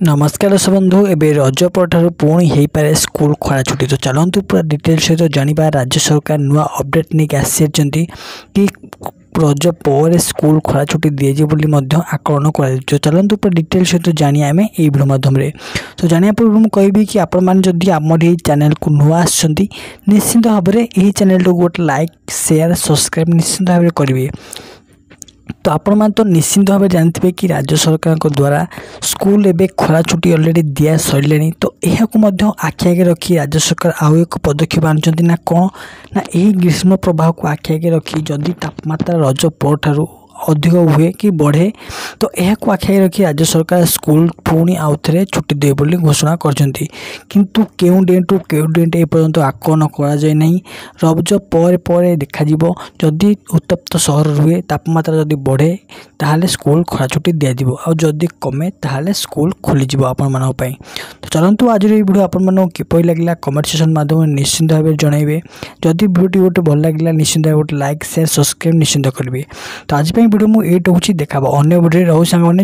नमस्कार दर्शक बंधु एवं रज पर पुणी हो पारे स्कूल खरा छुट्टी। तो चलतु पूरा डिटेल सहित जाना राज्य सरकार नुआ अपडेट नहीं आसी कि रज पर स्कूल खरा छुट्टी दिए बोली आकलन कर। चलतु पूरा डिटेल सहित जाना आम ये भिडियो माध्यम। तो जाना पूर्व मुझे कहबी कि आपण मैंने जदि आम चैनल को नुआ आसछंती निश्चिंत भाव में यही चैनल को गोटे लाइक शेयर सब्सक्राइब निश्चिंत भाव में करेंगे। तो आपण मैंने तो निश्चिंत भाव जानते कि राज्य सरकार द्वारा स्कूल एवं खरा छुट्टी अलरेडी दिया सरले। तो यह आखि आगे रखी राज्य सरकार आउ एक पदक्षेप आनुंट ना कौन ना यही ग्रीष्म प्रभाव को आखि आगे रखी जदि तापमात्रा रज पर ठारू अधिक हुए कि बढ़े तो यह आखि रखी राज्य सरकार स्कूल पुणी आउ थे छुट्टी दे बोली घोषणा करछंती। किंतु केउ डेट टू केउ डेट एपर्यंत आकलन करा जाय नहीं। रज पर देखा जदि उत्तप्त सहर रुहे तापमात्रा जदि बढ़े ताहले स्कूल खरा छुट्टी दिया आ जदि कमे ताहले स्कूल खोली आपण मानक पई। तो चलतु आज ये वीडियो आपण मानक किपरि लागला कमेंट सेक्शन माध्यम निश्चिंत भाव जनइबे। जदि वीडियो गोटे भल लागला निश्चिंत भाव गोटे लाइक शेयर सब्सक्राइब निश्चिंत करेंगे। तो आज वीडियो मुझे देखा अन्य वीडियो रहू सांग।